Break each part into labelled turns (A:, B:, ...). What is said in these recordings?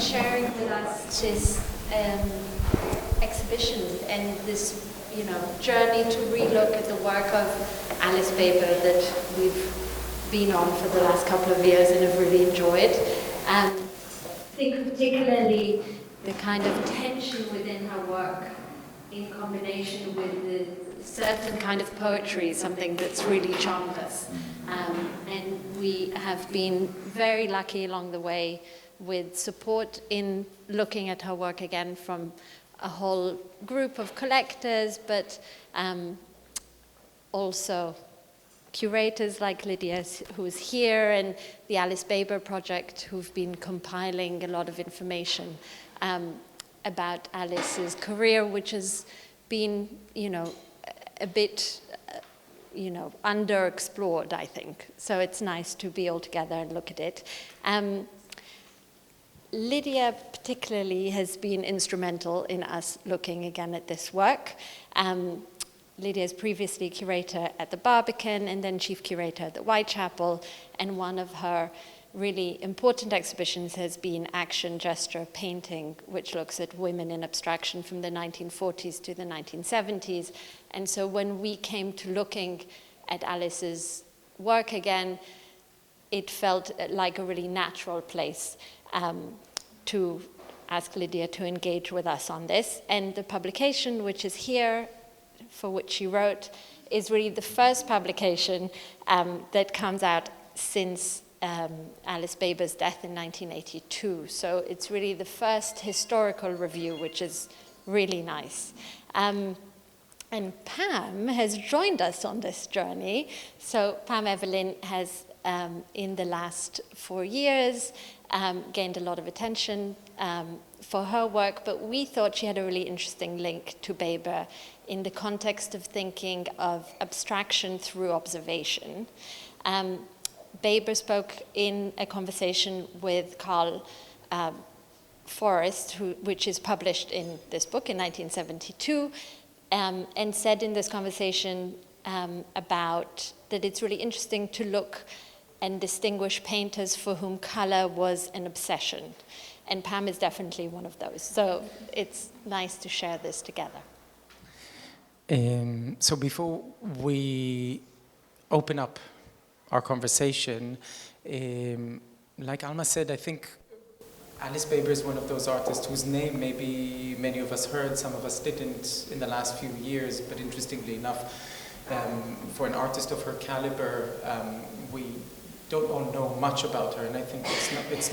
A: sharing with us this exhibition and this, journey to relook at the work of Alice Baber that we've been on for the last couple of years and have really enjoyed. I think particularly the kind of tension within her work in combination with the certain kind of poetry, something that's really charmed us. And we have been very lucky along the way with support in looking at her work again from a whole group of collectors, but also curators like Lydia, who's here, and the Alice Baber Project, who've been compiling a lot of information about Alice's career, which has been, a bit, underexplored, I think. So it's nice to be all together and look at it. Lydia particularly has been instrumental in us looking again at this work. Lydia is previously curator at the Barbican and then chief curator at the Whitechapel, and one of her really important exhibitions has been Action Gesture Painting, which looks at women in abstraction from the 1940s to the 1970s. And so when we came to looking at Alice's work again, it felt like a really natural place to ask Lydia to engage with us on this. And the publication, which is here, for which she wrote, is really the first publication that comes out since Alice Baber's death in 1982. So it's really the first historical review, which is really nice. And Pam has joined us on this journey. So Pam Evelyn has, in the last 4 years, gained a lot of attention for her work, but we thought she had a really interesting link to Baber in the context of thinking of abstraction through observation. Baber spoke in a conversation with Carl Forrest, which is published in this book in 1972, and said in this conversation about that it's really interesting to look and distinguish painters for whom color was an obsession. And Pam is definitely one of those. So it's nice to share this together.
B: So before we open up our conversation, like Alma said, I think Alice Baber is one of those artists whose name maybe many of us heard, some of us didn't in the last few years, but interestingly enough, for an artist of her caliber, we don't all know much about her, and I think it's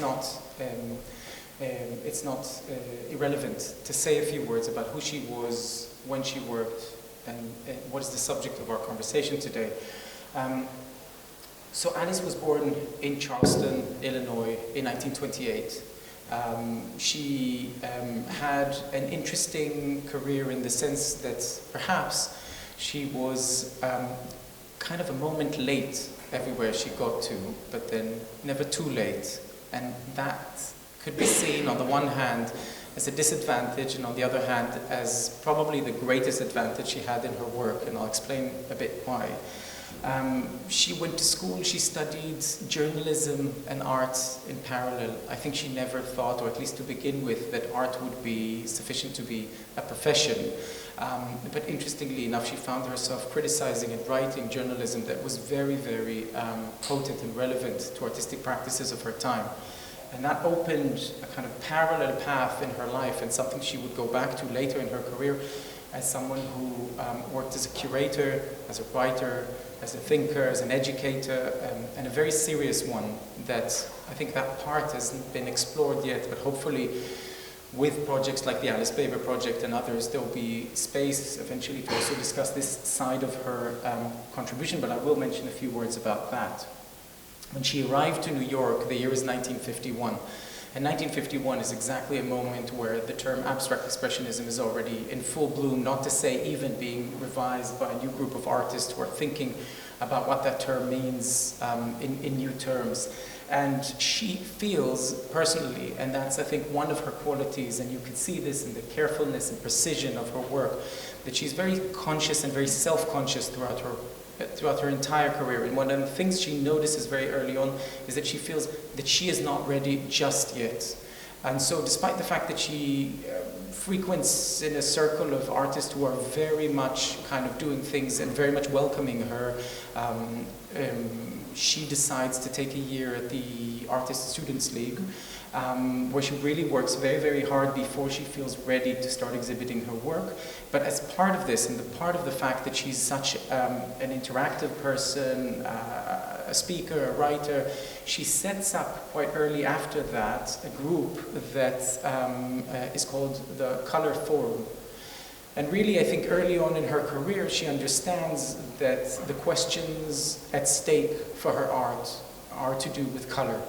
B: not irrelevant to say a few words about who she was, when she worked, and what is the subject of our conversation today. So Alice was born in Charleston, Illinois, in 1928. She had an interesting career in the sense that perhaps she was kind of a moment late everywhere she got to, but then never too late. And that could be seen on the one hand as a disadvantage, and on the other hand as probably the greatest advantage she had in her work, and I'll explain a bit why. She went to school, she studied journalism and art in parallel. I think she never thought, or at least to begin with, that art would be sufficient to be a profession. But interestingly enough, she found herself criticizing and writing journalism that was very, very potent and relevant to artistic practices of her time. And that opened a kind of parallel path in her life, and something she would go back to later in her career as someone who worked as a curator, as a writer, as a thinker, as an educator, and a very serious one that I think that part hasn't been explored yet, but hopefully with projects like the Alice Baber Project and others, there'll be space eventually to also discuss this side of her contribution, but I will mention a few words about that. When she arrived to New York, the year is 1951. And 1951 is exactly a moment where the term abstract expressionism is already in full bloom, not to say even being revised by a new group of artists who are thinking about what that term means in new terms. And she feels personally, and that's I think one of her qualities, and you can see this in the carefulness and precision of her work, that she's very conscious and very self-conscious throughout her entire career. And one of the things she notices very early on is that she feels that she is not ready just yet. And so despite the fact that she frequents in a circle of artists who are very much kind of doing things and very much welcoming her, she decides to take a year at the Artist Students League, where she really works very, very hard before she feels ready to start exhibiting her work. But as part of this, and part of the fact that she's such an interactive person, a speaker, a writer, she sets up quite early after that a group that is called the Color Forum. And really, I think early on in her career, she understands that the questions at stake for her art are to do with color.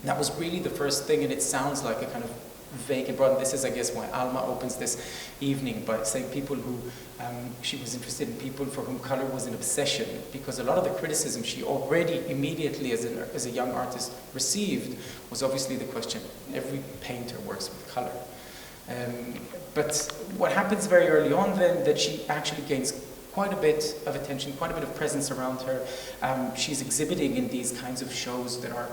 B: And that was really the first thing, and it sounds like a kind of vague and broad. And this is, I guess, why Alma opens this evening by saying people who, she was interested in people for whom color was an obsession, because a lot of the criticism she already immediately as a young artist received was obviously the question, every painter works with color. But what happens very early on then, that she actually gains quite a bit of attention, quite a bit of presence around her. She's exhibiting in these kinds of shows that are,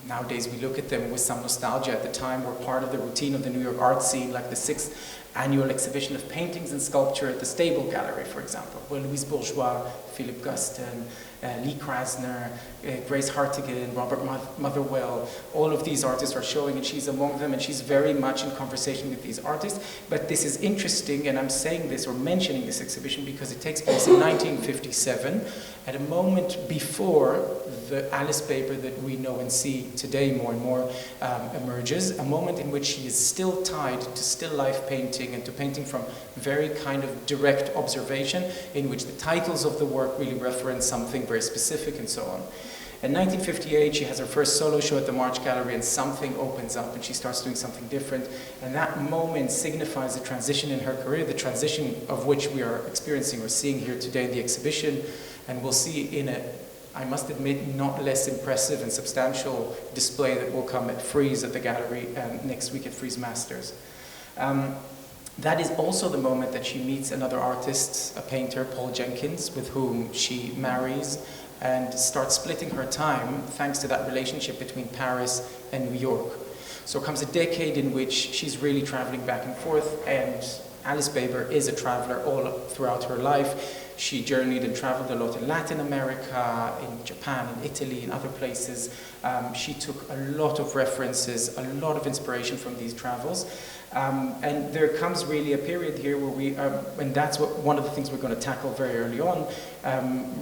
B: nowadays we look at them with some nostalgia. At the time were part of the routine of the New York art scene, like the 6th annual exhibition of paintings and sculpture at the Stable Gallery, for example, where Louise Bourgeois, Philip Guston, Lee Krasner, Grace Hartigan, Robert Motherwell, all of these artists are showing, and she's among them, and she's very much in conversation with these artists. But this is interesting, and I'm saying this or mentioning this exhibition because it takes place in 1957, at a moment before the Alice Baber that we know and see today more and more emerges, a moment in which she is still tied to still life painting and to painting from very kind of direct observation, in which the titles of the work really reference something very specific and so on. In 1958, she has her first solo show at the March Gallery, and something opens up and she starts doing something different. And that moment signifies a transition in her career, the transition of which we are experiencing or seeing here today in the exhibition. And we'll see in a, I must admit, not less impressive and substantial display that will come at Frieze at the gallery next week at Frieze Masters. That is also the moment that she meets another artist, a painter, Paul Jenkins, with whom she marries and starts splitting her time thanks to that relationship between Paris and New York. So comes a decade in which she's really traveling back and forth, and Alice Baber is a traveler all throughout her life. She journeyed and traveled a lot in Latin America, in Japan, in Italy, in other places. She took a lot of references, a lot of inspiration from these travels. And there comes really a period here where we, and that's one of the things we're going to tackle very early on,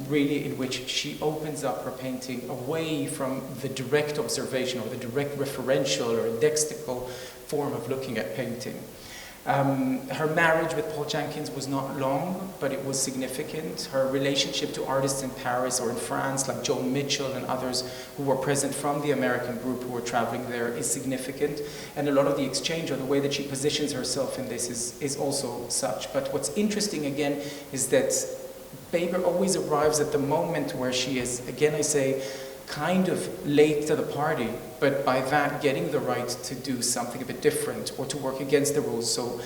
B: really in which she opens up her painting away from the direct observation or the direct referential or indexical form of looking at painting. Her marriage with Paul Jenkins was not long, but it was significant. Her relationship to artists in Paris or in France, like Joan Mitchell and others who were present from the American group who were traveling there, is significant. And a lot of the exchange or the way that she positions herself in this is also such. But what's interesting again is that Baber always arrives at the moment where she is, again I say, kind of late to the party, but by that getting the right to do something a bit different or to work against the rules. So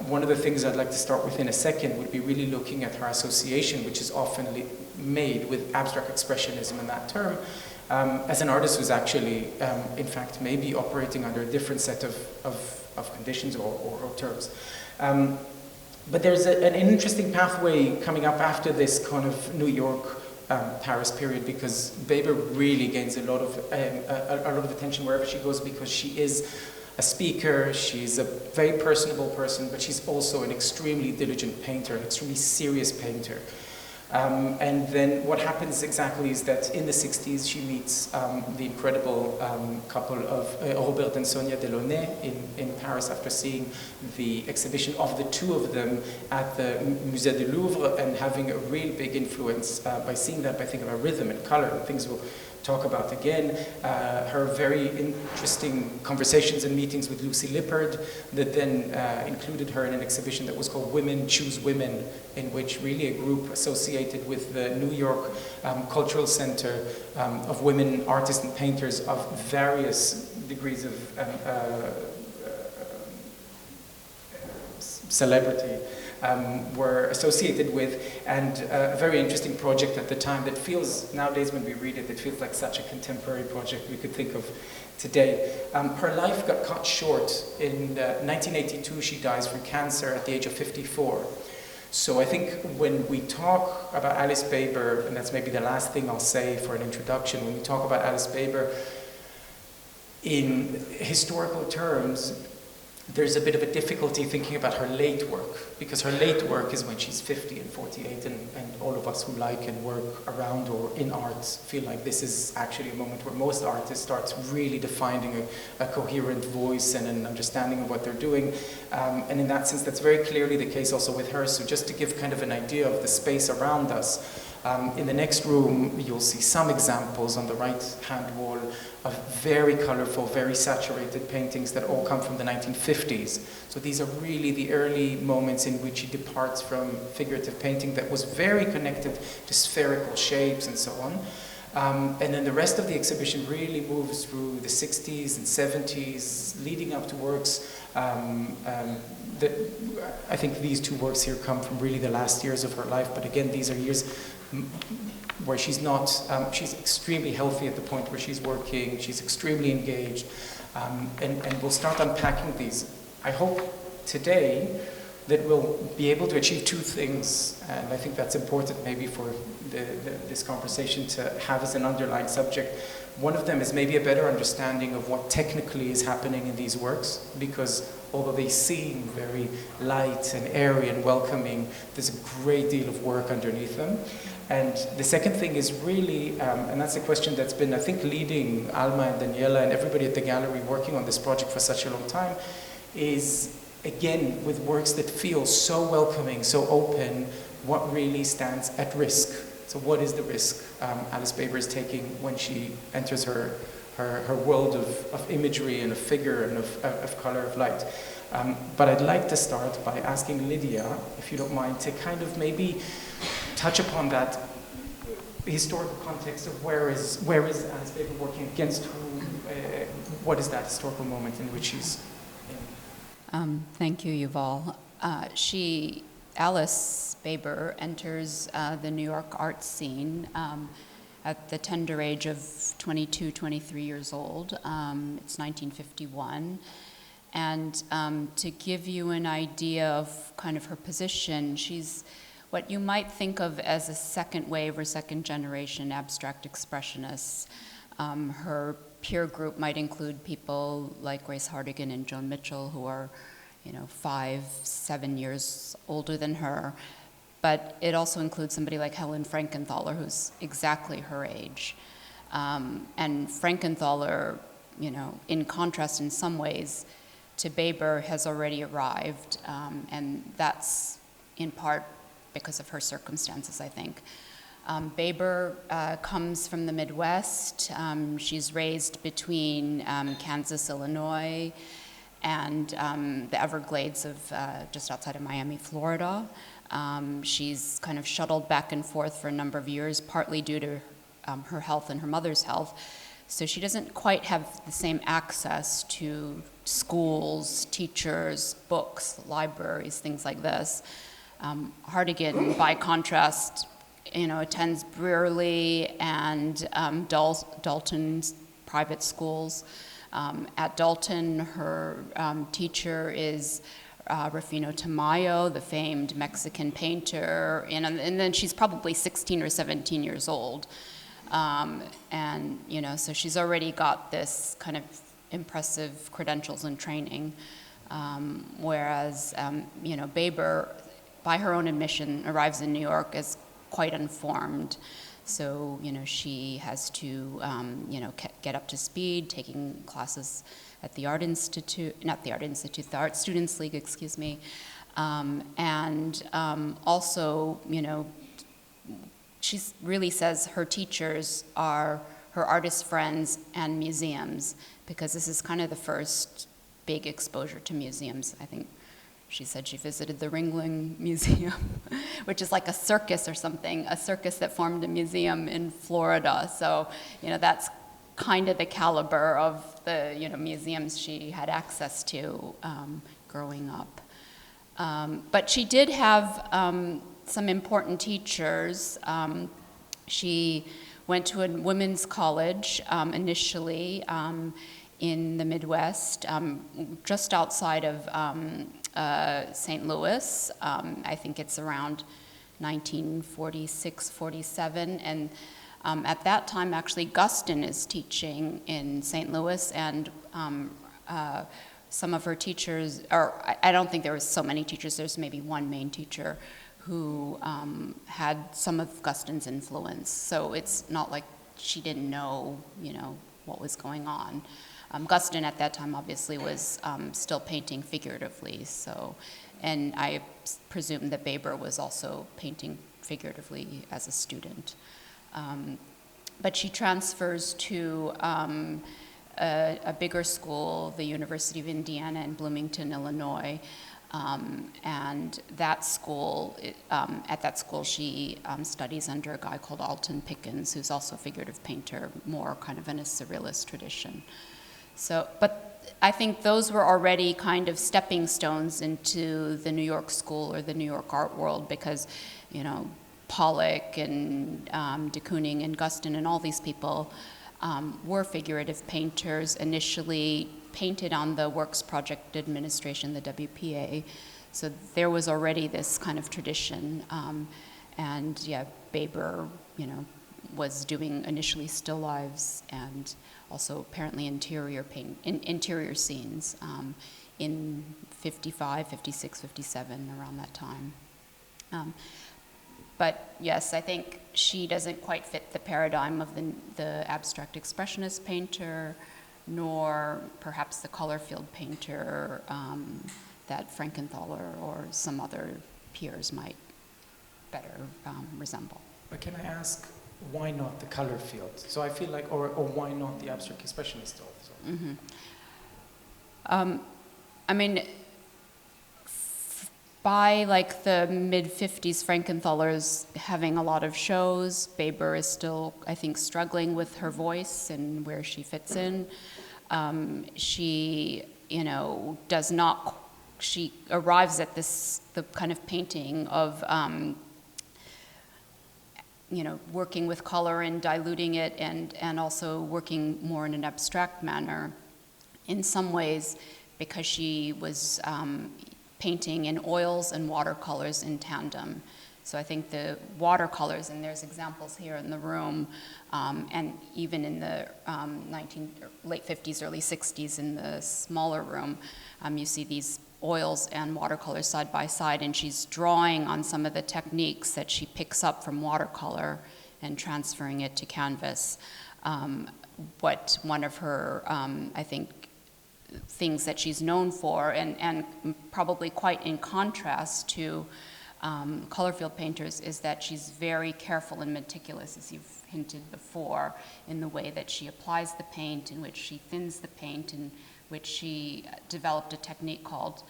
B: one of the things I'd like to start with in a second would be really looking at her association, which is often made with abstract expressionism in that term, as an artist who's actually, in fact, maybe operating under a different set of conditions or terms. But there's an interesting pathway coming up after this kind of New York Paris period, because Baber really gains a lot of attention wherever she goes, because she is a speaker, she's a very personable person, but she's also an extremely diligent painter, an extremely serious painter. And then what happens exactly is that in the 60s she meets the incredible couple of Robert and Sonia Delaunay in Paris after seeing the exhibition of the two of them at the Musée du Louvre, and having a real big influence by seeing that, by thinking about rhythm and color and things we'll talk about again. Her very interesting conversations and meetings with Lucy Lippard that then included her in an exhibition that was called Women Choose Women, in which really a group associated with the New York Cultural Center of women artists and painters of various degrees of celebrity were associated with, and a very interesting project at the time that feels, nowadays when we read it, it feels like such a contemporary project we could think of today. Her life got cut short. In 1982, she dies from cancer at the age of 54. So I think when we talk about Alice Baber, and that's maybe the last thing I'll say for an introduction, when we talk about Alice Baber in historical terms, there's a bit of a difficulty thinking about her late work, because her late work is when she's 50 and 48, and all of us who like and work around or in art feel like this is actually a moment where most artists start really defining a coherent voice and an understanding of what they're doing. And in that sense, that's very clearly the case also with her. So just to give kind of an idea of the space around us, in the next room, you'll see some examples on the right-hand wall of very colorful, very saturated paintings that all come from the 1950s. So these are really the early moments in which he departs from figurative painting that was very connected to spherical shapes and so on. And then the rest of the exhibition really moves through the 60s and 70s, leading up to works that I think these two works here come from really the last years of her life. But again, these are years where she's not, she's extremely healthy at the point where she's working, she's extremely engaged, and we'll start unpacking these. I hope today that we'll be able to achieve two things, and I think that's important maybe for this conversation to have as an underlying subject. One of them is maybe a better understanding of what technically is happening in these works, because although they seem very light and airy and welcoming, there's a great deal of work underneath them. And the second thing is really, and that's a question that's been, I think, leading Alma and Daniela and everybody at the gallery working on this project for such a long time, is, again, with works that feel so welcoming, so open, what really stands at risk. So what is the risk Alice Baber is taking when she enters her world of imagery and of figure and of color, of light? But I'd like to start by asking Lydia, if you don't mind, to kind of maybe touch upon that historical context of where is Alice Baber working, against who, what is that historical moment in which she's in?
C: Thank you, Yuval. Alice Baber enters the New York art scene at the tender age of 22, 23 years old. It's 1951. And to give you an idea of kind of her position, she's what you might think of as a second wave or second generation abstract expressionist. Her peer group might include people like Grace Hardigan and Joan Mitchell, who are 5, 7 years older than her. But it also includes somebody like Helen Frankenthaler, who's exactly her age. And Frankenthaler, in contrast in some ways to Baber, has already arrived. And that's in part because of her circumstances, I think. Baber comes from the Midwest. She's raised between Kansas, Illinois, and the Everglades of just outside of Miami, Florida. She's kind of shuttled back and forth for a number of years, partly due to her health and her mother's health. So she doesn't quite have the same access to schools, teachers, books, libraries, things like this. Hardigan, by contrast, attends Brearley and Dalton's private schools. At Dalton, her teacher is Rufino Tamayo, the famed Mexican painter, and then she's probably 16 or 17 years old. So she's already got this kind of impressive credentials and training, whereas, Baber, by her own admission, arrives in New York as quite unformed. So, she has to, get up to speed, taking classes at the Art Institute, not the Art Institute, the Art Students League, excuse me. Also, she really says her teachers are her artist friends and museums, because this is kind of the first big exposure to museums. I think she said she visited the Ringling Museum, which is like a circus or something, a circus that formed a museum in Florida. So, that's kind of the caliber of the, museums she had access to growing up. But she did have some important teachers. She went to a women's college initially in the Midwest, just outside of St. Louis. I think it's around 1946, 47. And at that time, actually, Guston is teaching in St. Louis, and some of her teachers, or I don't think there was so many teachers, there's maybe one main teacher who had some of Guston's influence. So it's not like she didn't know, what was going on. Guston at that time obviously was still painting figuratively, and I presume that Baber was also painting figuratively as a student. But she transfers to a bigger school, the University of Indiana in Bloomington, Illinois, and that school, at that school she studies under a guy called Alton Pickens, who's also a figurative painter, more kind of in a surrealist tradition. So, but I think those were already kind of stepping stones into the New York school or the New York art world, because, Pollock and de Kooning and Guston and all these people were figurative painters, initially painted on the Works Project Administration, the WPA. So there was already this kind of tradition. And yeah, Baber, was doing initially still lives and also apparently interior scenes in 55, 56, 57, around that time. But yes, I think she doesn't quite fit the paradigm of the abstract expressionist painter, nor perhaps the color field painter that Frankenthaler or some other peers might better resemble.
B: But can I ask, why not the color field? So I feel like, or why not the abstract expressionist also?
C: Mm-hmm. I mean, by like the mid-50s, Frankenthaler's having a lot of shows. Baber is still, I think, struggling with her voice and where she fits in. She, does not, she arrives at the kind of painting of, working with color and diluting it, and also working more in an abstract manner in some ways, because she was painting in oils and watercolors in tandem. So I think the watercolors, and there's examples here in the room, and even in the late 50s, early 60s in the smaller room, you see these oils and watercolors side by side, and she's drawing on some of the techniques that she picks up from watercolor and transferring it to canvas. What one of her, I think, things that she's known for, and probably quite in contrast to color field painters, is that she's very careful and meticulous, as you've hinted before, in the way that she applies the paint, in which she thins the paint, in which she developed a technique called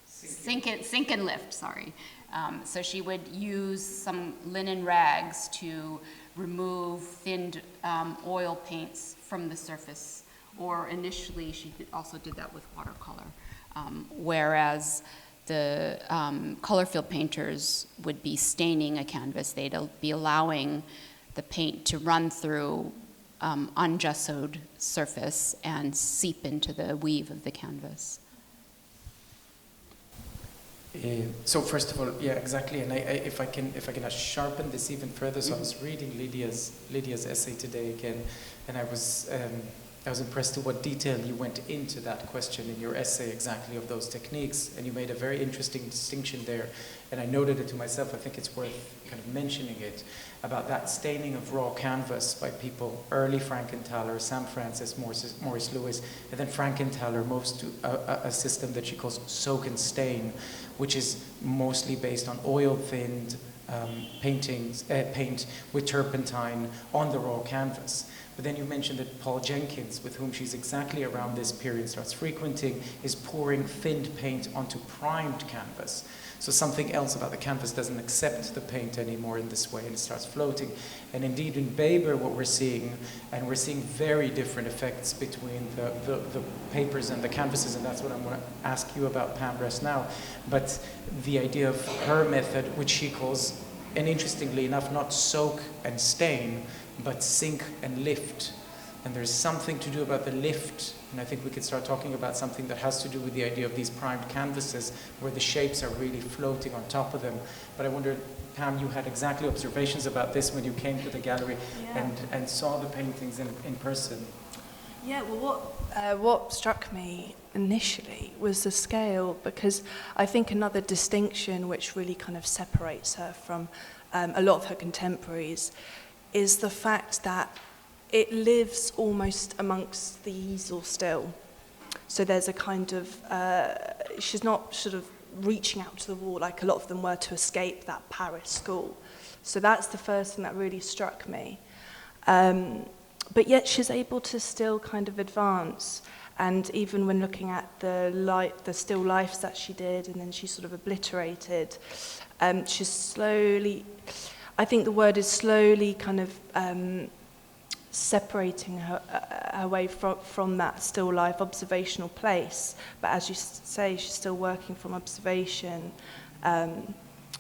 C: sink and lift, sorry. So she would use some linen rags to remove thinned oil paints from the surface, or initially she also did that with watercolor, whereas the color field painters would be staining a canvas. They'd be allowing the paint to run through ungessoed surface and seep into the weave of the canvas.
B: So first of all, yeah, exactly. And if I can sharpen this even further. So I was reading Lydia's essay today again, and I was impressed to what detail you went into that question in your essay, exactly of those techniques, and you made a very interesting distinction there. And I noted it to myself. I think it's worth kind of mentioning it, about that staining of raw canvas by people, early Frankenthaler, Sam Francis, Morris Lewis, and then Frankenthaler moves to a system that she calls soak and stain, which is mostly based on oil-thinned paint with turpentine on the raw canvas. But then you mentioned that Paul Jenkins, with whom she's exactly around this period starts frequenting, is pouring thinned paint onto primed canvas. So something else about the canvas doesn't accept the paint anymore in this way, and it starts floating. And indeed in Baber what we're seeing, and we're seeing very different effects between the papers and the canvases, and that's what I'm going to ask you about, Pam, just now. But the idea of her method, which she calls, and interestingly enough, not soak and stain, but sink and lift. And there's something to do about the lift, and I think we could start talking about something that has to do with the idea of these primed canvases where the shapes are really floating on top of them. But I wonder, Pam, you had exactly observations about this when you came to the gallery and saw the paintings in person.
D: Yeah, well, what struck me initially was the scale, because I think another distinction which really kind of separates her from a lot of her contemporaries is the fact that it lives almost amongst the easel still. So there's a kind of, she's not sort of reaching out to the wall like a lot of them were to escape that Paris school. So that's the first thing that really struck me. But yet she's able to still kind of advance. And even when looking at the still lifes that she did, and then she sort of obliterated, she's slowly, I think the word is slowly kind of separating her way from that still life observational place. But as you say, she's still working from observation.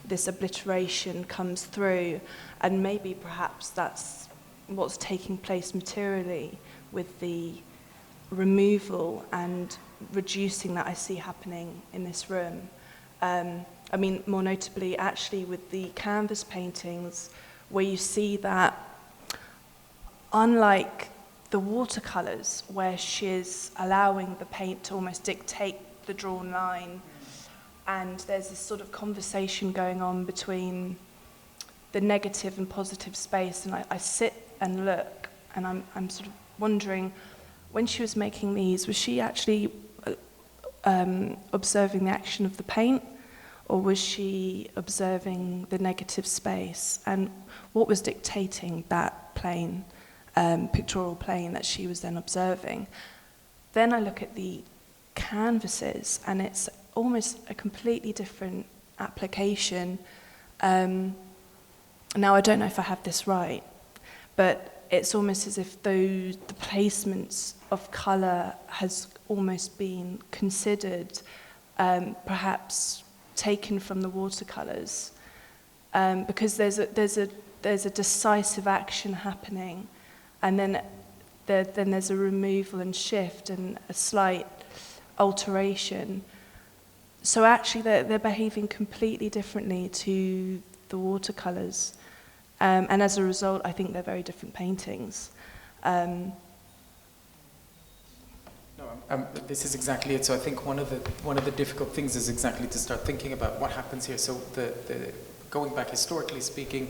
D: This obliteration comes through, and maybe perhaps that's what's taking place materially with the removal and reducing that I see happening in this room. I mean, more notably, actually, with the canvas paintings, where you see that, unlike the watercolors, where she's allowing the paint to almost dictate the drawn line, and there's this sort of conversation going on between the negative and positive space, and I sit and look, and I'm sort of wondering, when she was making these, was she actually observing the action of the paint, or was she observing the negative space? And what was dictating that plane, pictorial plane that she was then observing? Then I look at the canvases, and it's almost a completely different application. Now, I don't know if I have this right, but it's almost as if the placements of colour has almost been considered, perhaps taken from the watercolours, because there's a decisive action happening, and then there's a removal and shift and a slight alteration. So actually they're behaving completely differently to the watercolours. And as a result, I think they're very different paintings.
B: This is exactly it. So I think one of the difficult things is exactly to start thinking about what happens here. So going back historically speaking,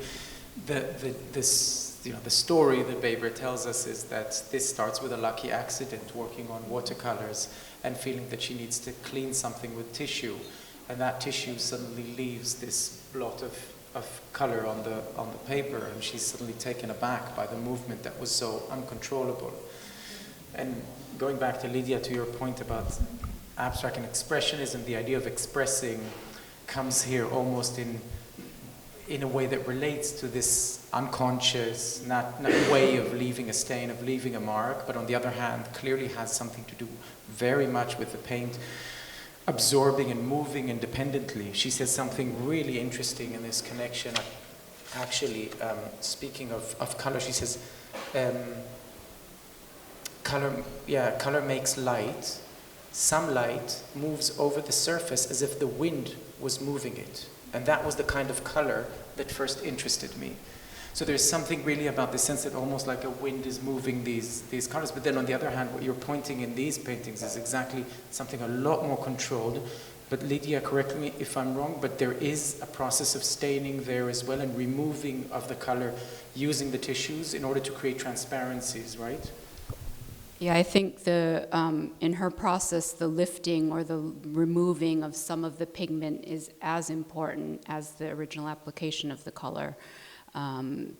B: the story that Baber tells us is that this starts with a lucky accident, working on watercolors and feeling that she needs to clean something with tissue, and that tissue suddenly leaves this blot of color on the paper, and she's suddenly taken aback by the movement that was so uncontrollable. And going back to Lydia, to your point about abstract and expressionism, the idea of expressing comes here almost in a way that relates to this unconscious, not way of leaving a stain, of leaving a mark, but on the other hand, clearly has something to do very much with the paint absorbing and moving independently. She says something really interesting in this connection. Actually, speaking of color, she says, color makes light. Some light moves over the surface as if the wind was moving it. And that was the kind of color that first interested me. So there's something really about the sense that almost like a wind is moving these colors. But then on the other hand, what you're pointing in these paintings is exactly something a lot more controlled. But Lydia, correct me if I'm wrong, but there is a process of staining there as well, and removing of the color using the tissues in order to create transparencies, right?
C: Yeah, I think in her process, the lifting or the removing of some of the pigment is as important as the original application of the color,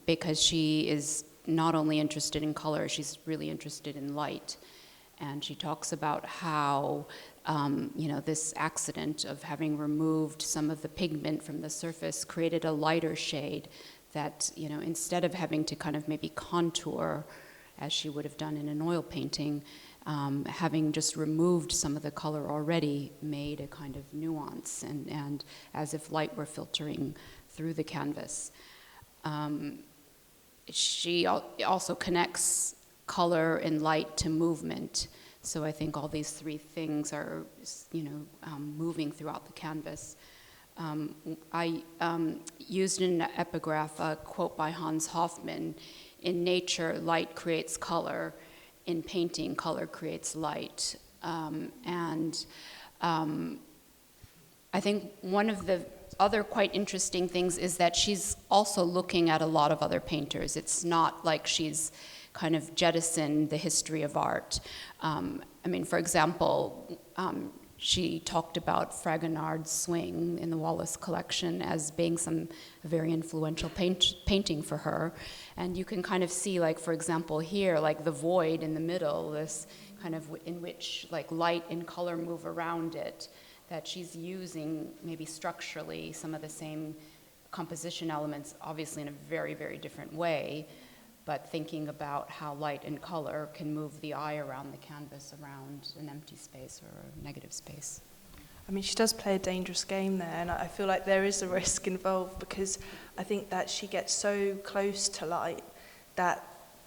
C: because she is not only interested in color, she's really interested in light. And she talks about how this accident of having removed some of the pigment from the surface created a lighter shade that, instead of having to kind of maybe contour, as she would have done in an oil painting, having just removed some of the color already made a kind of nuance and as if light were filtering through the canvas. She also connects color and light to movement. So I think all these three things are, moving throughout the canvas. I used in an epigraph a quote by Hans Hofmann: "In nature, light creates color. In painting, color creates light." I think one of the other quite interesting things is that she's also looking at a lot of other painters. It's not like she's kind of jettisoned the history of art. For example, she talked about Fragonard's Swing in the Wallace collection as being a very influential painting for her. And you can kind of see, like, for example, here, like the void in the middle, this kind of in which like light and color move around it, that she's using maybe structurally some of the same composition elements, obviously in a very, very different way, but thinking about how light and color can move the eye around the canvas, around an empty space or a negative space.
D: She does play a dangerous game there, and I feel like there is a risk involved, because I think that she gets so close to light that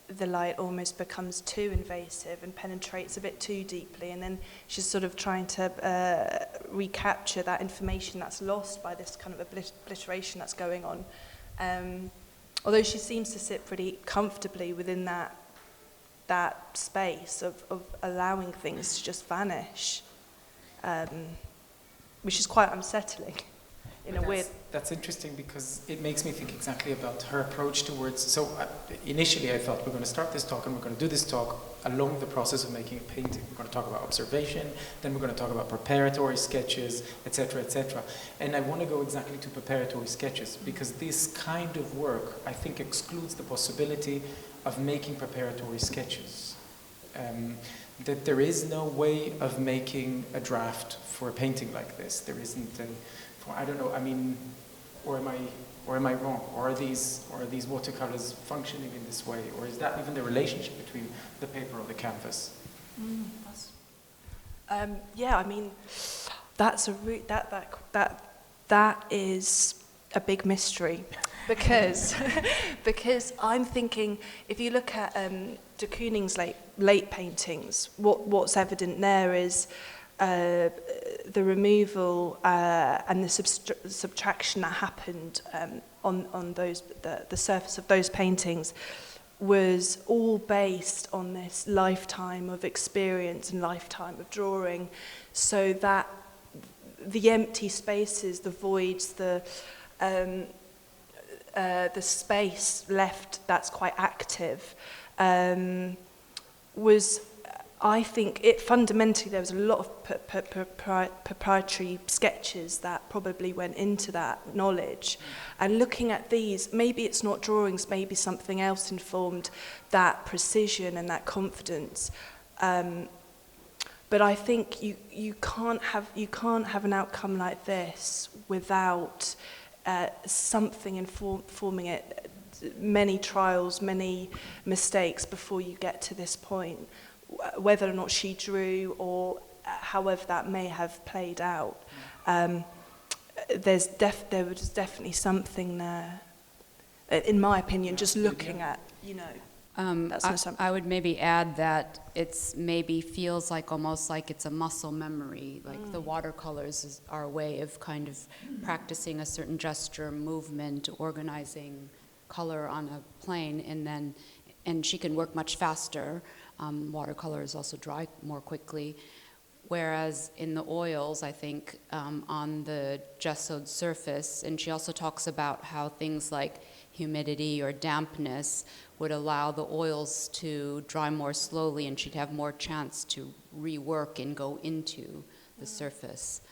D: the light almost becomes too invasive and penetrates a bit too deeply, and then she's sort of trying to recapture that information that's lost by this kind of obliteration that's going on. Although she seems to sit pretty comfortably within that space of allowing things to just vanish, which is quite unsettling in a weird...
B: That's interesting, because it makes me think exactly about her approach towards... So initially I thought we're going to start this talk and we're going to do this talk along the process of making a painting. We're going to talk about observation, then we're going to talk about preparatory sketches, etc., etc. And I want to go exactly to preparatory sketches, because this kind of work, I think, excludes the possibility of making preparatory sketches. That there is no way of making a draft for a painting like this. There isn't I don't know, or am I wrong? Or are these watercolors functioning in this way? Or is that even the relationship between the paper or the canvas?
D: That's that is a big mystery, because I'm thinking, if you look at de Kooning's late paintings, what's evident there is the removal and the subtraction that happened on the surface of those paintings was all based on this lifetime of experience and lifetime of drawing, so that the empty spaces, the voids, the space left that's quite active was, I think, fundamentally there was a lot of proprietary sketches that probably went into that knowledge. And looking at these, maybe it's not drawings, maybe something else informed that precision and that confidence. But I think you can't have an outcome like this without something informing it. Many trials, many mistakes before you get to this point. Whether or not she drew, or however that may have played out, there was definitely something there, in my opinion, just looking at, that's
C: I would maybe add that it's maybe feels like almost like it's a muscle memory, like the watercolors are a way of kind of practicing a certain gesture, movement, organizing color on a plane, and she can work much faster. Watercolors also dry more quickly, whereas in the oils, I think, on the gessoed surface, and she also talks about how things like humidity or dampness would allow the oils to dry more slowly, and she'd have more chance to rework and go into the surface.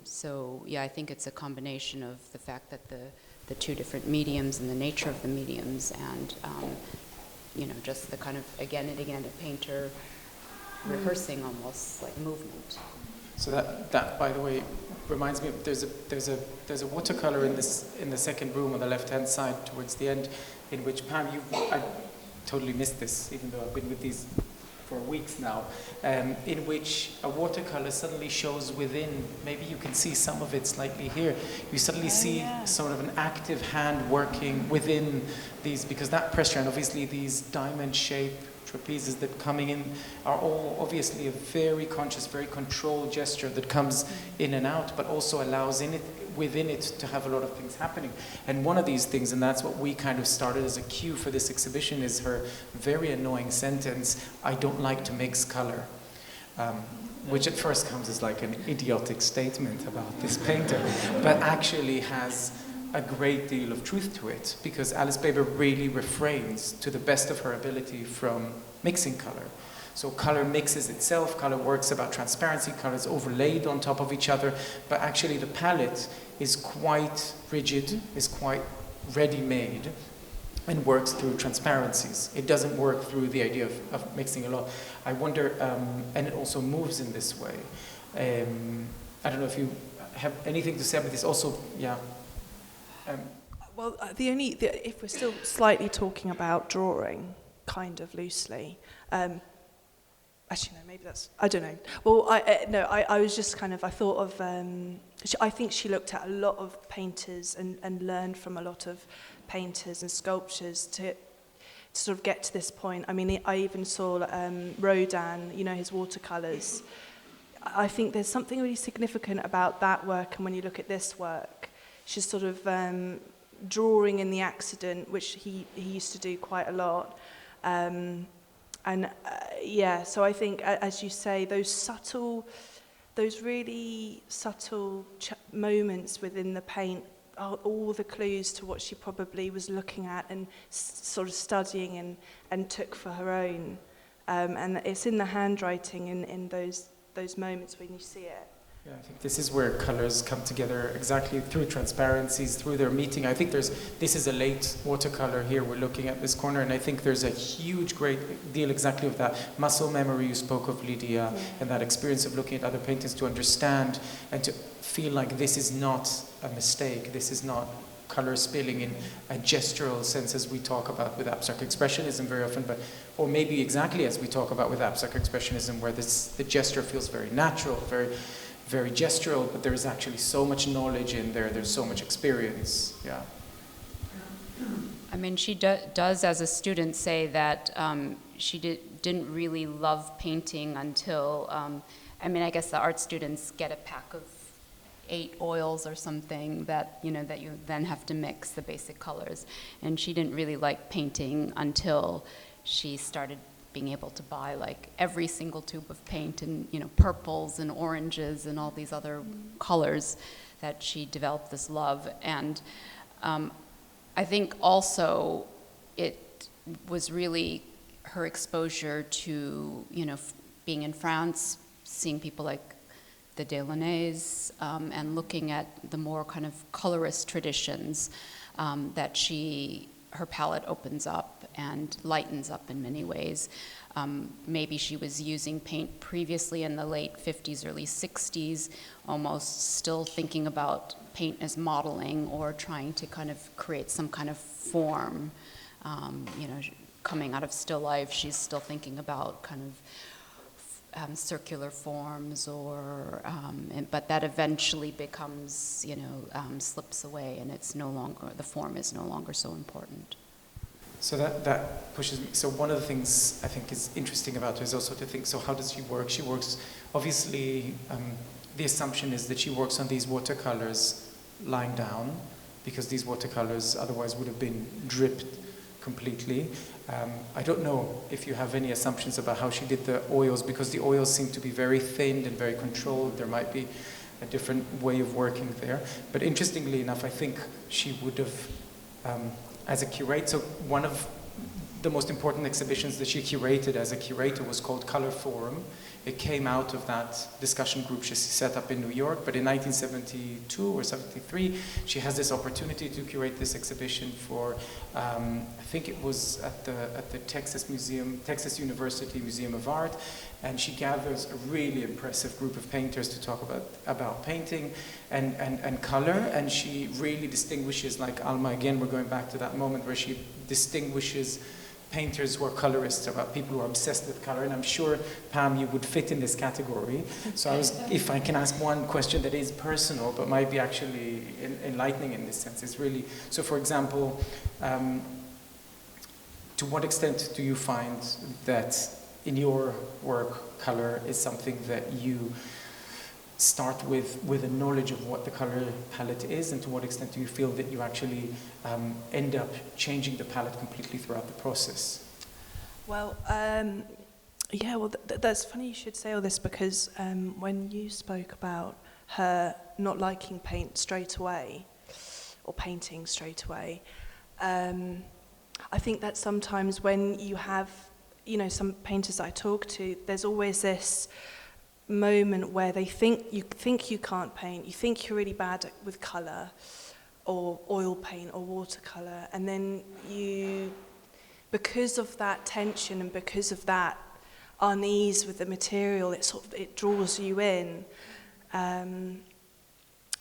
C: So yeah, I think it's a combination of the fact that the two different mediums and the nature of the mediums, and just the kind of, again and again, a painter rehearsing almost like movement.
B: So that by the way reminds me of there's a watercolor in the second room on the left-hand side towards the end, in which Pam, I totally missed this, even though I've been with these for weeks now, in which a watercolor suddenly shows within, maybe you can see some of it slightly here, you suddenly see sort of an active hand working within these, because that pressure, and obviously these diamond shape trapezes that coming in are all obviously a very conscious, very controlled gesture that comes in and out, but also allows within it to have a lot of things happening. And one of these things, and that's what we kind of started as a cue for this exhibition, is her very annoying sentence, "I don't like to mix color," which at first comes as like an idiotic statement about this painter, but actually has a great deal of truth to it, because Alice Baber really refrains to the best of her ability from mixing color. So color mixes itself, color works about transparency, color is overlaid on top of each other, but actually the palette is quite rigid, is quite ready-made, and works through transparencies. It doesn't work through the idea of mixing a lot. I wonder, and it also moves in this way. I don't know if you have anything to say about this. Also, yeah.
D: Well, if we're still slightly talking about drawing, kind of loosely, actually, no, maybe that's, I don't know. Well, I was just kind of, I thought of, I think she looked at a lot of painters and learned from a lot of painters and sculptures to sort of get to this point. I mean, I even saw Rodin, you know, his watercolours. I think there's something really significant about that work, and when you look at this work, she's sort of drawing in the accident, which he used to do quite a lot. So I think, as you say, those really subtle moments within the paint are all the clues to what she probably was looking at and sort of studying and took for her own. And it's in the handwriting in those moments when you see it.
B: Yeah, I think this is where colors come together exactly through transparencies, through their meeting. I think this is a late watercolor here. We're looking at this corner, and I think there's a huge, great deal exactly of that muscle memory you spoke of, Lydia, and that experience of looking at other paintings to understand and to feel like this is not a mistake. This is not color spilling in a gestural sense as we talk about with abstract expressionism very often, or maybe exactly as we talk about with abstract expressionism, where the gesture feels very natural, very gestural, but there is actually so much knowledge in there, there's so much experience, yeah.
C: I mean, she does as a student say that she didn't really love painting until, I guess the art students get a pack of 8 oils or something that you then have to mix the basic colors, and she didn't really like painting until she started being able to buy like every single tube of paint and purples and oranges and all these other colors, that she developed this love. And I think also it was really her exposure to being in France, seeing people like the Delaunay's, and looking at the more kind of colorist traditions, that her palette opens up and lightens up in many ways. Maybe she was using paint previously in the late 50s, early 60s, almost still thinking about paint as modeling or trying to kind of create some kind of form. Coming out of still life, she's still thinking about kind of circular forms, but that eventually becomes, slips away, and it's no longer, the form is no longer so important.
B: So that pushes me. So one of the things I think is interesting about her is also to think, so how does she work? She works, obviously, the assumption is that she works on these watercolors lying down, because these watercolors otherwise would have been dripped completely. I don't know if you have any assumptions about how she did the oils, because the oils seem to be very thin and very controlled. There might be a different way of working there. But interestingly enough, I think she would have, as a curator, one of the most important exhibitions that she curated as a curator was called Color Forum it came out of that discussion group she set up in New York. But in 1972 or 73, she has this opportunity to curate this exhibition for, I think it was at the Texas University Museum of Art, and she gathers a really impressive group of painters to talk about painting and color, and she really distinguishes, like Alma, again, we're going back to that moment where she distinguishes painters who are colorists, about people who are obsessed with color, and I'm sure, Pam, you would fit in this category. So if I can ask one question that is personal, but might be actually enlightening in this sense, is really, so for example, to what extent do you find that in your work, color is something that you start with a knowledge of what the color palette is, and to what extent do you feel that you actually end up changing the palette completely throughout the process?
D: Well, that's funny you should say all this, because when you spoke about her not liking paint straight away, or painting straight away, I think that sometimes when you have, some painters I talk to, there's always this moment where they think you can't paint, you think you're really bad with colour or oil paint or watercolour, and then because of that tension and because of that unease with the material, it draws you in.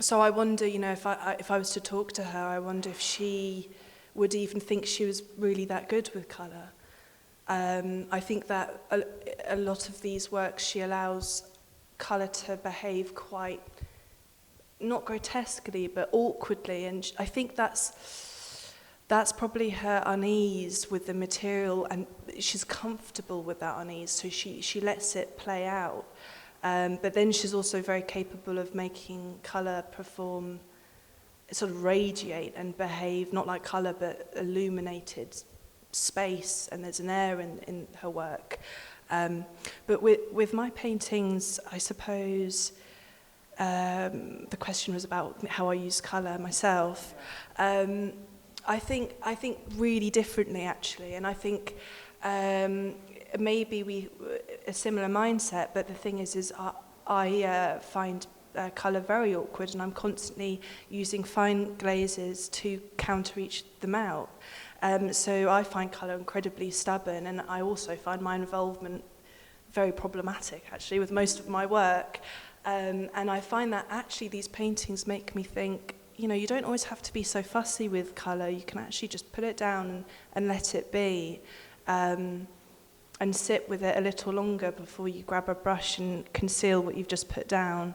D: So I wonder, if I was to talk to her, I wonder if she would even think she was really that good with colour. I think that a lot of these works, she allows colour to behave quite, not grotesquely, but awkwardly, and I think that's probably her unease with the material, and she's comfortable with that unease, so she lets it play out. But then she's also very capable of making colour perform, sort of radiate and behave, not like colour, but illuminated space, and there's an air in her work. But with my paintings, I suppose the question was about how I use colour myself. I think really differently, actually, and I think maybe a similar mindset. But the thing is I find colour very awkward, and I'm constantly using fine glazes to counter them out. So I find colour incredibly stubborn, and I also find my involvement very problematic, actually, with most of my work. And I find that actually these paintings make me think, you don't always have to be so fussy with colour. You can actually just put it down and let it be, and sit with it a little longer before you grab a brush and conceal what you've just put down.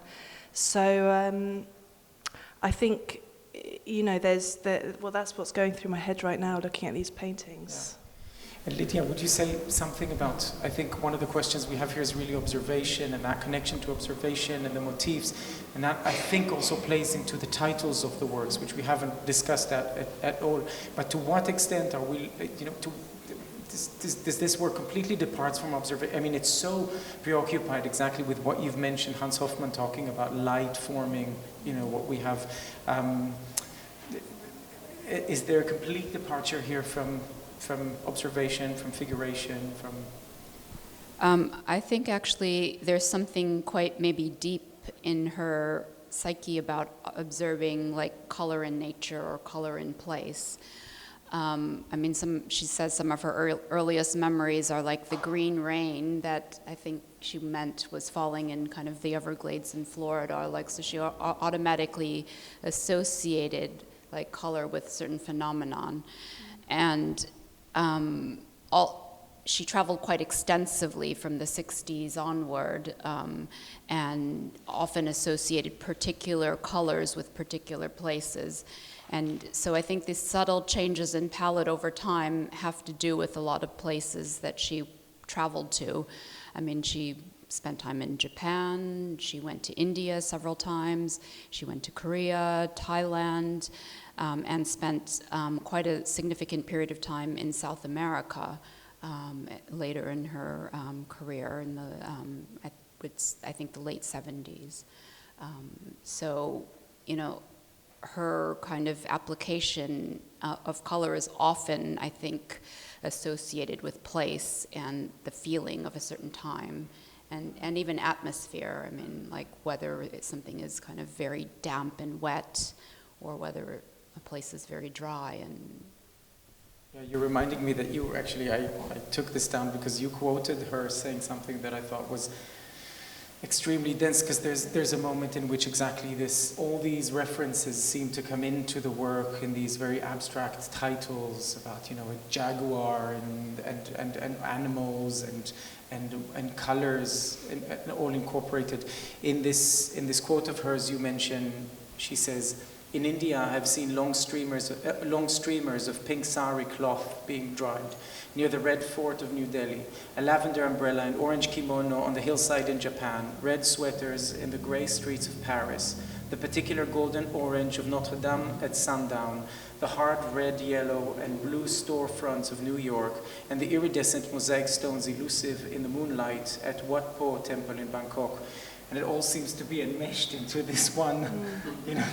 D: So I think, that's what's going through my head right now, looking at these paintings.
B: Yeah. And Lydia, would you say something about, I think one of the questions we have here is really observation, and that connection to observation and the motifs, and that I think also plays into the titles of the works, which we haven't discussed at all. But to what extent are we, does this work completely departs from observation? I mean, it's so preoccupied exactly with what you've mentioned, Hans Hofmann talking about light forming, what we have. Is there a complete departure here from observation, from figuration, from...
C: I think actually there's something quite maybe deep in her psyche about observing like color in nature or color in place. She says some of her earliest memories are like the green rain that I think she meant was falling in kind of the Everglades in Florida. So she automatically associated like color with certain phenomenon. And she traveled quite extensively from the 60s onward, and often associated particular colors with particular places. And so I think these subtle changes in palette over time have to do with a lot of places that she traveled to. I mean, she spent time in Japan, she went to India several times, she went to Korea, Thailand, and spent quite a significant period of time in South America later in her career in the, I think the late 70s. Her kind of application of color is often, I think, associated with place and the feeling of a certain time. and even atmosphere. I mean, like whether something is kind of very damp and wet, or whether a place is very dry and.
B: Yeah, you're reminding me that you actually, I took this down because you quoted her saying something that I thought was extremely dense, because there's a moment in which exactly all these references seem to come into the work in these very abstract titles about, a jaguar and animals and colors and all incorporated. In this quote of hers you mention, she says, "In India, I have seen long streamers of pink sari cloth being dried near the Red Fort of New Delhi, a lavender umbrella and orange kimono on the hillside in Japan, red sweaters in the grey streets of Paris, the particular golden orange of Notre Dame at sundown, the hard red, yellow, and blue storefronts of New York, and the iridescent mosaic stones elusive in the moonlight at Wat Po Temple in Bangkok." And it all seems to be enmeshed into this one,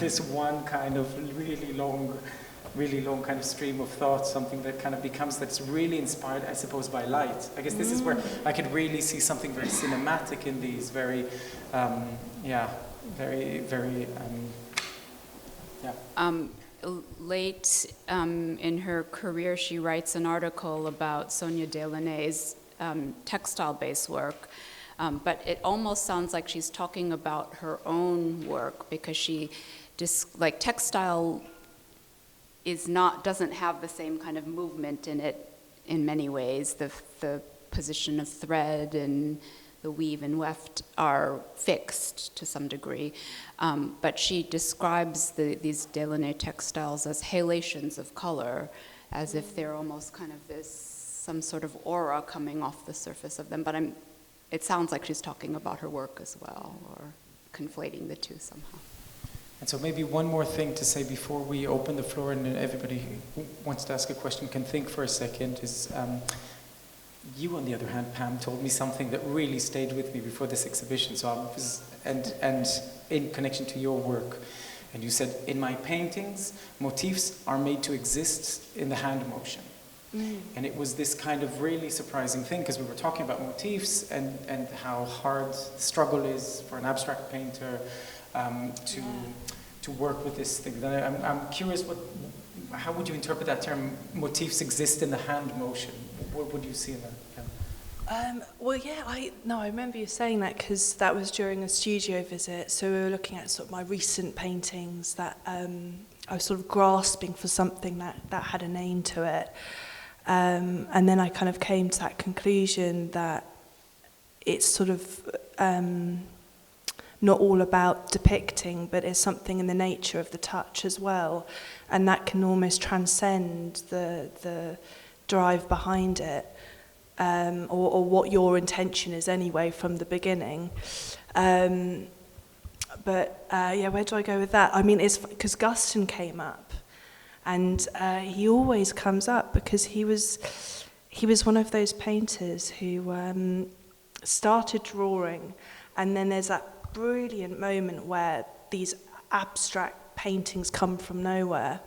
B: this one kind of really long kind of stream of thought, something that kind of becomes, that's really inspired, I suppose, by light. I guess this is where I could really see something very cinematic in these, very, very, very,
C: Late in her career, she writes an article about Sonia Delaunay's textile-based work. But it almost sounds like she's talking about her own work, because textile doesn't have the same kind of movement in it in many ways. The position of thread and the weave and weft are fixed to some degree. But she describes these Delaunay textiles as halations of color, as if they're almost kind of some sort of aura coming off the surface of them. But it sounds like she's talking about her work as well, or conflating the two somehow.
B: And so maybe one more thing to say before we open the floor and everybody who wants to ask a question can think for a second is, you on the other hand, Pam, told me something that really stayed with me before this exhibition. So and in connection to your work. And you said, in my paintings, motifs are made to exist in the hand motion. And it was this kind of really surprising thing, because we were talking about motifs and how hard the struggle is for an abstract painter to work with this thing. I'm curious, how would you interpret that term, motifs exist in the hand motion? What would you see in that?
D: I remember you saying that, because that was during a studio visit. So we were looking at sort of my recent paintings that I was sort of grasping for something that had a name to it. And then I kind of came to that conclusion that it's sort of not all about depicting, but it's something in the nature of the touch as well. And that can almost transcend the drive behind it, or what your intention is anyway from the beginning. Where do I go with that? I mean, it's because Guston came up. And he always comes up because he was one of those painters who started drawing, and then there's that brilliant moment where these abstract paintings come from nowhere.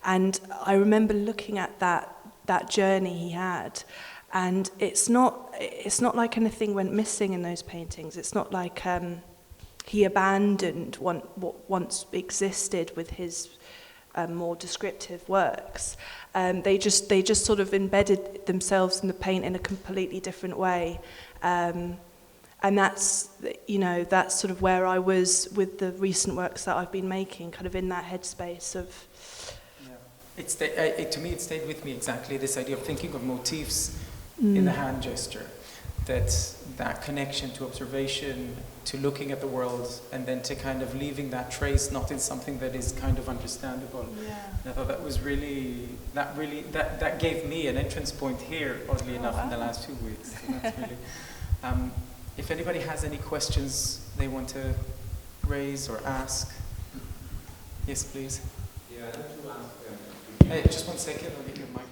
D: And I remember looking at that journey he had, and it's not like anything went missing in those paintings. It's not like he abandoned what once existed with his more descriptive works. They just sort of embedded themselves in the paint in a completely different way. And that's sort of where I was with the recent works that I've been making, kind of in that headspace of...
B: To me, it stayed with me exactly, this idea of thinking of motifs in the hand gesture. That connection to observation, to looking at the world, and then to kind of leaving that trace, not in something that is kind of understandable. Yeah. And I thought that was that gave me an entrance point here, oddly enough, in the last 2 weeks. So that's really, if anybody has any questions they want to raise or ask, yes, please.
E: Yeah, I'd like to ask.
B: Hey, just 1 second, I'll get you a microphone.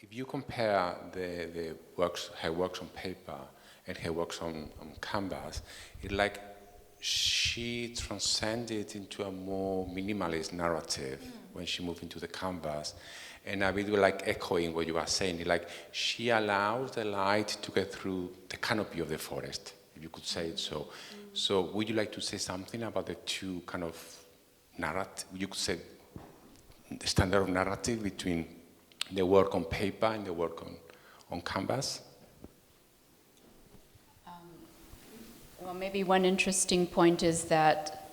E: If you compare the works, her works on paper and her works on canvas, it's like she transcended into a more minimalist narrative when she moved into the canvas. And I really like echoing what you are saying, like she allows the light to get through the canopy of the forest, if you could say it so. So would you like to say something about the two kind of narrative, you could say the standard of narrative between the work on paper and the work on canvas?
C: Well, maybe one interesting point is that,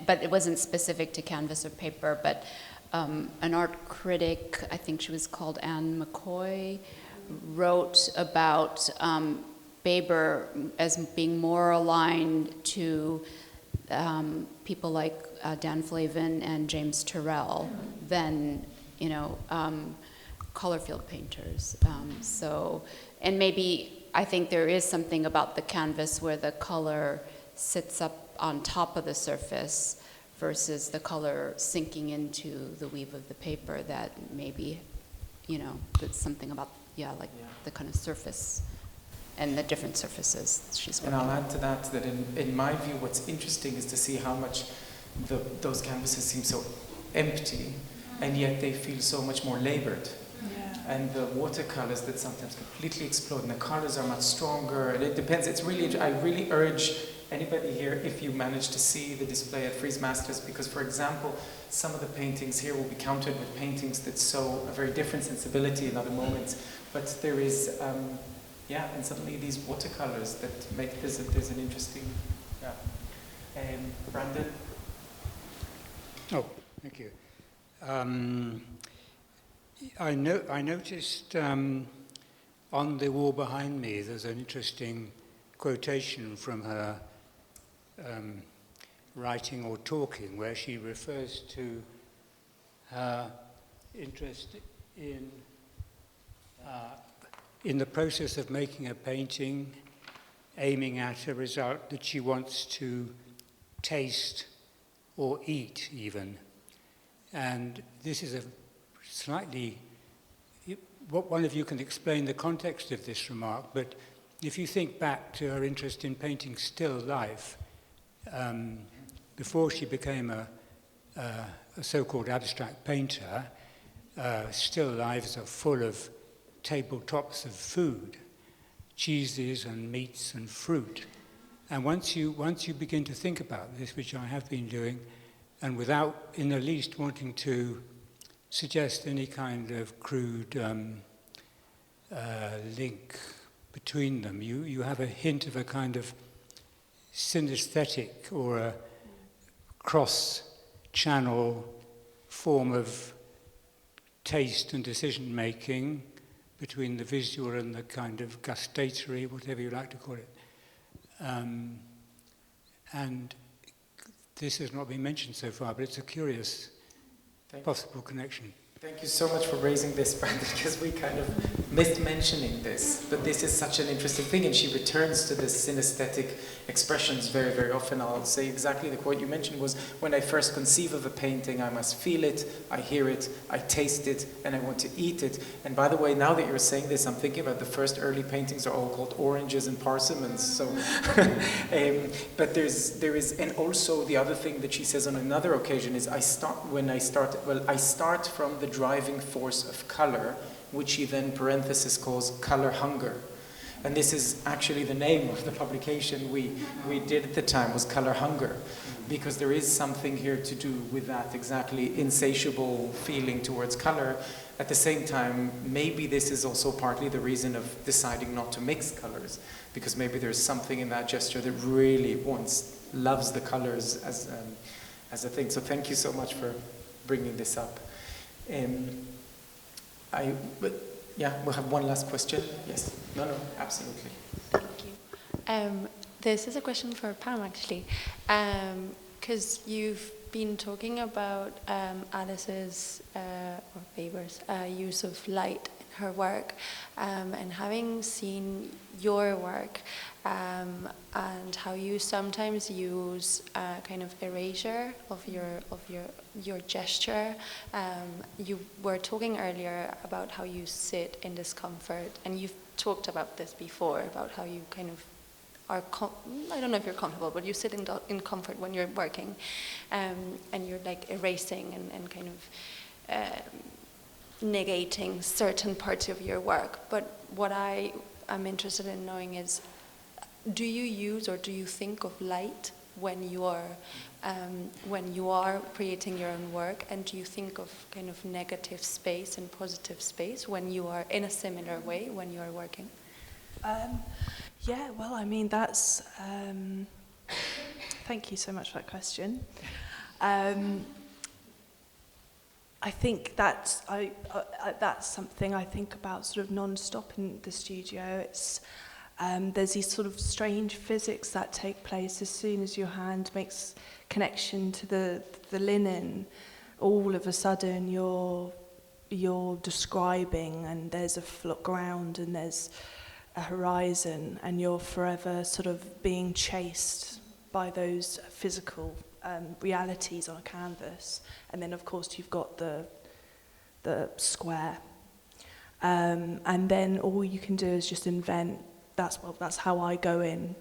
C: but it wasn't specific to canvas or paper, but an art critic, I think she was called Anne McCoy, wrote about Baber as being more aligned to people like Dan Flavin and James Turrell than, color field painters. And maybe I think there is something about the canvas where the color sits up on top of the surface versus the color sinking into the weave of the paper that maybe, there's something about, the kind of surface and the different surfaces she's working
B: And I'll
C: on.
B: add to that in my view, what's interesting is to see how much those canvases seem so empty, and yet they feel so much more labored. And the watercolors that sometimes completely explode, and the colors are much stronger, and it depends. I really urge anybody here, if you manage to see the display at Frieze Masters, because, for example, some of the paintings here will be countered with paintings that show a very different sensibility in other moments. But there is, and suddenly these watercolors that make there's an interesting, Brandon?
F: Oh, thank you. I noticed on the wall behind me there's an interesting quotation from her writing or talking, where she refers to her interest in the process of making a painting, aiming at a result that she wants to taste or eat even. And this is a slightly, one of you can explain the context of this remark, but if you think back to her interest in painting still life, before she became a so-called abstract painter, still lives are full of tabletops of food, cheeses and meats and fruit. And once you begin to think about this, which I have been doing, and without in the least wanting to suggest any kind of crude link between them, you have a hint of a kind of synesthetic or a cross-channel form of taste and decision-making between the visual and the kind of gustatory, whatever you like to call it. And this has not been mentioned so far, but it's a curious possible connection.
B: Thank you so much for raising this, Brandon, because we kind of missed mentioning this. But this is such an interesting thing, and she returns to the synesthetic expressions very, very often. I'll say exactly the quote you mentioned was, when I first conceive of a painting, I must feel it, I hear it, I taste it, and I want to eat it. And by the way, now that you're saying this, I'm thinking about the first early paintings are all called oranges and parsimons. So, but there is, and also the other thing that she says on another occasion is, I start from the driving force of color, which she then parenthesis calls color hunger. And this is actually the name of the publication we did at the time, was Color Hunger, because there is something here to do with that exactly insatiable feeling towards color. At the same time, maybe this is also partly the reason of deciding not to mix colors, because maybe there's something in that gesture that really loves the colors as a thing. So thank you so much for bringing this up. We'll have one last question. Yes. No, absolutely.
A: Thank you. This is a question for Pam, actually, because you've been talking about Alice's or Baber's use of light in her work, and having seen your work, and how you sometimes use kind of erasure of your gesture. You were talking earlier about how you sit in discomfort, and you've talked about this before, about how you kind of are, I don't know if you're comfortable, but you sit in comfort when you're working, and you're like erasing and kind of negating certain parts of your work. But what I am interested in knowing is, do you use or do you think of light when you are creating your own work, and do you think of kind of negative space and positive space when you are in a similar way when you are working?
D: Yeah, well, I mean, that's... thank you so much for that question. I think that's something I think about sort of non-stop in the studio. It's there's these sort of strange physics that take place as soon as your hand makes connection to the linen. All of a sudden, you're describing, and there's a flat ground, and there's a horizon, and you're forever sort of being chased by those physical realities on a canvas. And then, of course, you've got the square, and then all you can do is just invent. That's how I go in.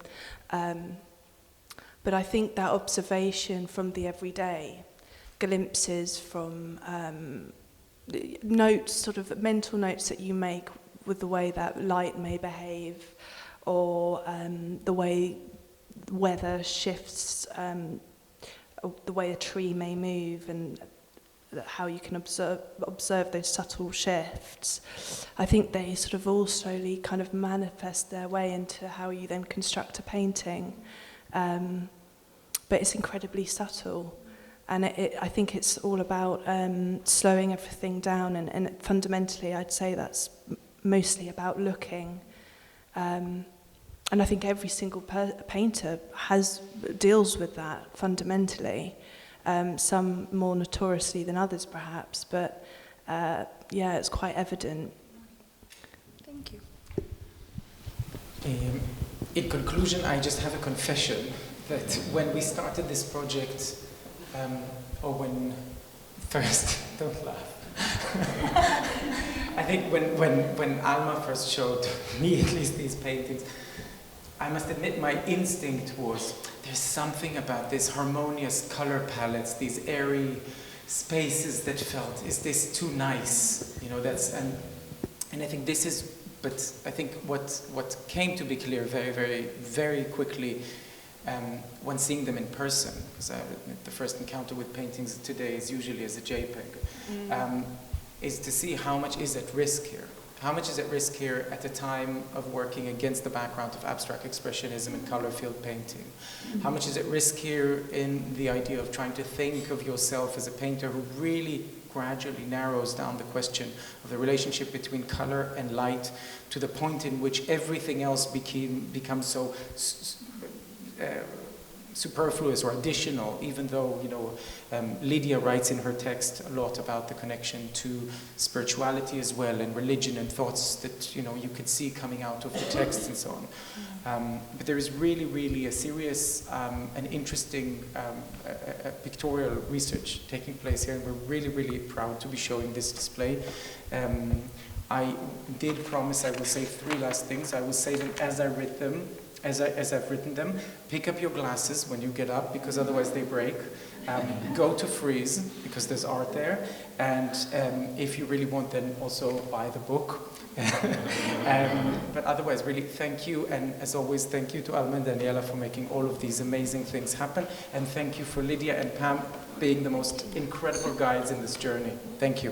D: But I think that observation from the everyday, glimpses from notes, sort of mental notes that you make with the way that light may behave, or the way weather shifts, the way a tree may move, and how you can observe those subtle shifts. I think they sort of all slowly kind of manifest their way into how you then construct a painting. But it's incredibly subtle. And I think it's all about slowing everything down, and fundamentally I'd say that's mostly about looking. And I think every single painter deals with that fundamentally. Some more notoriously than others, perhaps, but yeah, it's quite evident.
A: Thank you.
B: In conclusion, I just have a confession that when we started this project, don't laugh. I think when Alma first showed me at least these paintings, I must admit my instinct was, there's something about this harmonious color palettes, these airy spaces that felt, is this too nice? You know, and I think this is, but I think what came to be clear very, very, very quickly when seeing them in person, because the first encounter with paintings today is usually as a JPEG, is to see how much is at risk here. How much is at risk here at a time of working against the background of abstract expressionism and color field painting? How much is at risk here in the idea of trying to think of yourself as a painter who really gradually narrows down the question of the relationship between color and light to the point in which everything else becomes so superfluous or additional, even though, you know, Lydia writes in her text a lot about the connection to spirituality as well, and religion and thoughts that, you know, you could see coming out of the text and so on. But there is really, really a serious and interesting pictorial research taking place here, and we're really, really proud to be showing this display. I did promise I will say 3 last things. I will say them as I read them. As I've written them. Pick up your glasses when you get up, because otherwise they break. Go to Frieze, because there's art there. And if you really want, then also buy the book. But otherwise, really, thank you. And as always, thank you to Alma and Daniela for making all of these amazing things happen. And thank you for Lydia and Pam being the most incredible guides in this journey. Thank you.